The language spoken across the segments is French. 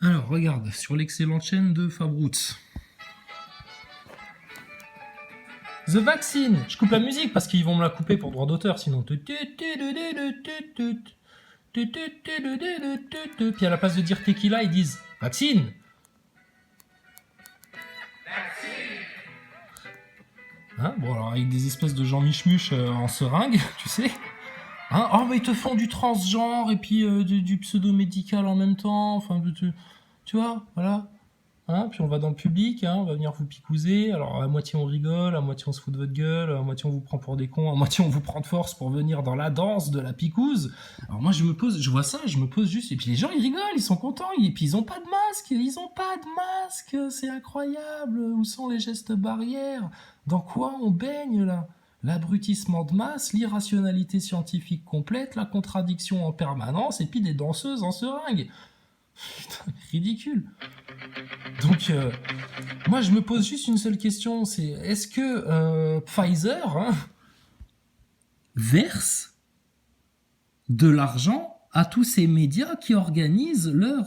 Alors, regarde, sur l'excellente chaîne de Fabroots. The Vaccine. Je coupe la musique parce qu'ils vont me la couper pour droit d'auteur, sinon. Puis à la place de dire tequila, ils disent Vaccine. Hein, bon, alors avec des espèces de gens miche-muche en seringue, tu sais. Hein, oh, mais ils te font du transgenre et puis du pseudo-médical en même temps. Enfin, tu vois, voilà. Hein, puis on va dans le public, hein, on va venir vous picouser. Alors à moitié on rigole, à moitié on se fout de votre gueule, à moitié on vous prend pour des cons, à moitié on vous prend de force pour venir dans la danse de la picouse. Alors moi je me pose, je vois ça, je me pose juste, et puis les gens ils rigolent, ils sont contents, et puis ils ont pas de masque, c'est incroyable. Où sont les gestes barrières? Dans quoi on baigne là? L'abrutissement de masse, l'irrationalité scientifique complète, la contradiction en permanence, et puis des danseuses en seringue. Putain, ridicule. Donc, moi, je me pose juste une seule question, c'est est-ce que Pfizer verse de l'argent à tous ces médias qui organisent leur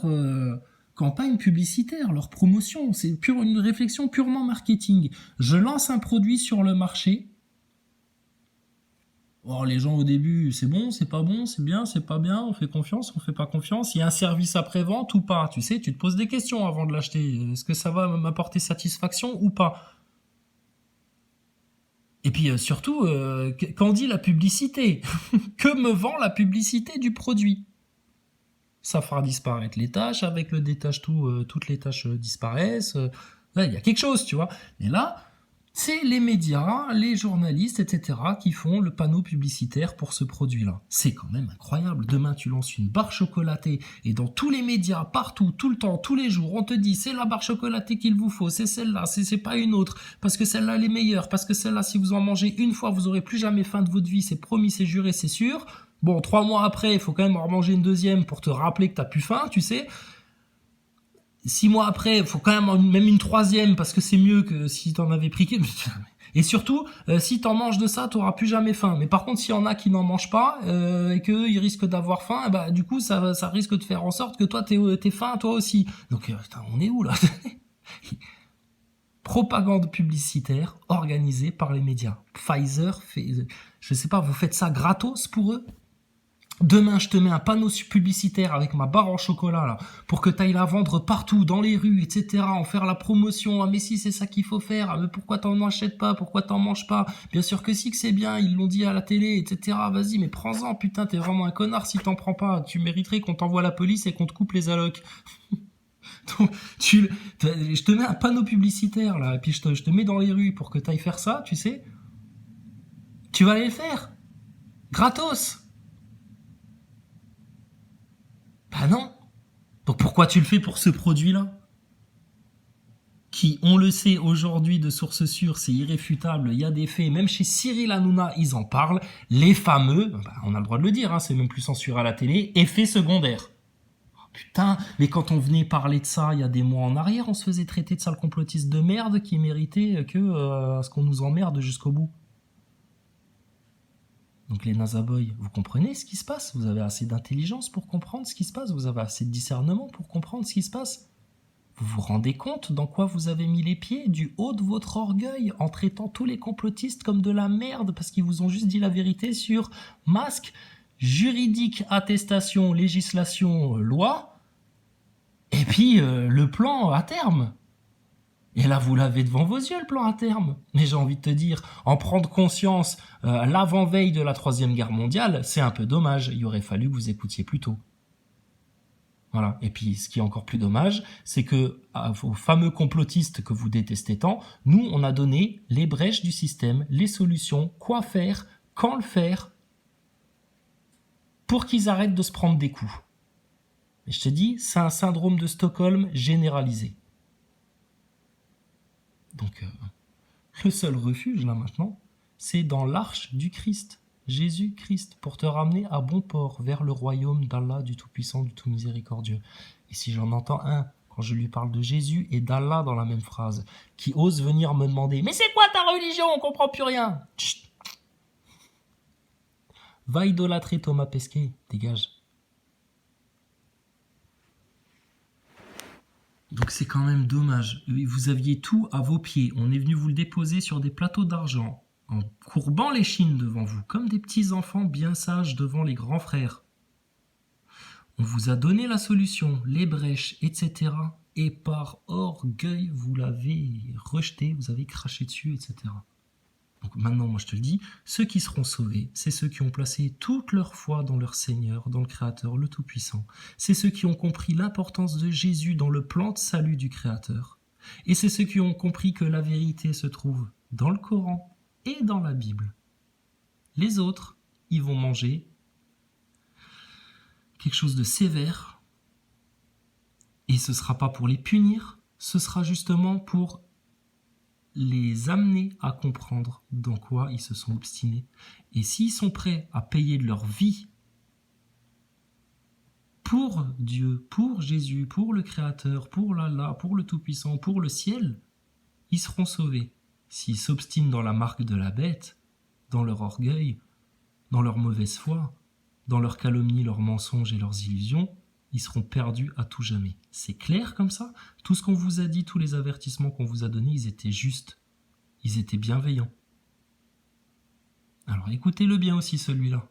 campagne publicitaire, leur promotion? C'est une réflexion purement marketing. Je lance un produit sur le marché. Or, les gens au début, c'est bon, c'est pas bon, c'est bien, c'est pas bien, on fait confiance, on fait pas confiance. Il y a un service après-vente ou pas? Tu sais, tu te poses des questions avant de l'acheter. Est-ce que ça va m'apporter satisfaction ou pas? Et puis surtout, qu'en dit la publicité? Que me vend la publicité du produit? Ça fera disparaître les tâches, avec le détache tout, toutes les tâches disparaissent. Là, il y a quelque chose, tu vois. Et là, c'est les médias, les journalistes, etc. qui font le panneau publicitaire pour ce produit-là. C'est quand même incroyable. Demain, tu lances une barre chocolatée et dans tous les médias, partout, tout le temps, tous les jours, on te dit c'est la barre chocolatée qu'il vous faut, c'est celle-là, c'est pas une autre, parce que celle-là elle est meilleure, parce que celle-là, si vous en mangez une fois, vous aurez plus jamais faim de votre vie, c'est promis, c'est juré, c'est sûr. Bon, 3 mois après, il faut quand même en manger une deuxième pour te rappeler que t'as plus faim, tu sais. 6 mois après, il faut quand même une troisième parce que c'est mieux que si t'en avais pris qu'une. Et surtout, si t'en manges de ça, t'auras plus jamais faim. Mais par contre, s'il y en a qui n'en mangent pas et qu'ils risquent d'avoir faim, bah du coup, ça risque de faire en sorte que toi, t'es faim toi aussi. Donc, putain, on est où là? Propagande publicitaire organisée par les médias. Pfizer fait, je sais pas, vous faites ça gratos pour eux? Demain, je te mets un panneau publicitaire avec ma barre en chocolat là, pour que tu ailles la vendre partout, dans les rues, etc. En faire la promotion. Ah mais si, c'est ça qu'il faut faire. Ah mais pourquoi t'en achètes pas? Pourquoi t'en manges pas? Bien sûr que si, que c'est bien. Ils l'ont dit à la télé, etc. Vas-y, mais prends-en. Putain, t'es vraiment un connard si t'en prends pas. Tu mériterais qu'on t'envoie à la police et qu'on te coupe les allocs. Donc, je te mets un panneau publicitaire là, et puis je te mets dans les rues pour que t'ailles faire ça, tu sais. Tu vas aller le faire. Gratos. Bah non. Donc pourquoi tu le fais pour ce produit-là? Qui, on le sait aujourd'hui de sources sûres, c'est irréfutable, il y a des faits, même chez Cyril Hanouna, ils en parlent, les fameux, bah, on a le droit de le dire, hein, c'est même plus censuré à la télé, effets secondaires. Oh, putain, mais quand on venait parler de ça il y a des mois en arrière, on se faisait traiter de sale complotiste de merde qui méritait que ce qu'on nous emmerde jusqu'au bout. Donc les NASA Boys, vous comprenez ce qui se passe? Vous avez assez d'intelligence pour comprendre ce qui se passe? Vous avez assez de discernement pour comprendre ce qui se passe? Vous vous rendez compte dans quoi vous avez mis les pieds du haut de votre orgueil en traitant tous les complotistes comme de la merde parce qu'ils vous ont juste dit la vérité sur masque, juridique, attestation, législation, loi, et puis le plan à terme. Et là, vous l'avez devant vos yeux, le plan à terme. Mais j'ai envie de te dire, en prendre conscience l'avant-veille de la Troisième Guerre mondiale, c'est un peu dommage. Il aurait fallu que vous écoutiez plus tôt. Voilà. Et puis, ce qui est encore plus dommage, c'est que aux fameux complotistes que vous détestez tant, nous, on a donné les brèches du système, les solutions, quoi faire, quand le faire, pour qu'ils arrêtent de se prendre des coups. Et je te dis, c'est un syndrome de Stockholm généralisé. Donc, le seul refuge, là, maintenant, c'est dans l'arche du Christ. Jésus-Christ, pour te ramener à bon port vers le royaume d'Allah, du Tout-Puissant, du Tout-Miséricordieux. Et si j'en entends un, quand je lui parle de Jésus et d'Allah dans la même phrase, qui ose venir me demander « Mais c'est quoi ta religion? On comprend plus rien !» Chut. Va idolâtrer Thomas Pesquet, dégage. Donc c'est quand même dommage. Vous aviez tout à vos pieds. On est venu vous le déposer sur des plateaux d'argent, en courbant l'échine devant vous, comme des petits enfants bien sages devant les grands frères. On vous a donné la solution, les brèches, etc. Et par orgueil, vous l'avez rejeté, vous avez craché dessus, etc. Donc maintenant, moi je te le dis, ceux qui seront sauvés, c'est ceux qui ont placé toute leur foi dans leur Seigneur, dans le Créateur, le Tout-Puissant. C'est ceux qui ont compris l'importance de Jésus dans le plan de salut du Créateur. Et c'est ceux qui ont compris que la vérité se trouve dans le Coran et dans la Bible. Les autres, ils vont manger quelque chose de sévère, et ce ne sera pas pour les punir, ce sera justement pour les amener à comprendre dans quoi ils se sont obstinés. Et s'ils sont prêts à payer de leur vie pour Dieu, pour Jésus, pour le Créateur, pour l'Allah, pour le Tout-Puissant, pour le ciel, ils seront sauvés. S'ils s'obstinent dans la marque de la bête, dans leur orgueil, dans leur mauvaise foi, dans leurs calomnies, leurs mensonges et leurs illusions, ils seront perdus à tout jamais. C'est clair comme ça? Tout ce qu'on vous a dit, tous les avertissements qu'on vous a donnés, ils étaient justes. Ils étaient bienveillants. Alors écoutez-le bien aussi celui-là,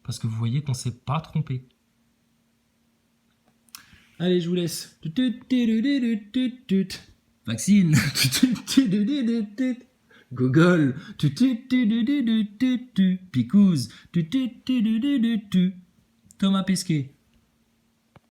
parce que vous voyez qu'on ne s'est pas trompé. Allez, je vous laisse. Vaccine. Google. Picouse. Thomas Pesquet.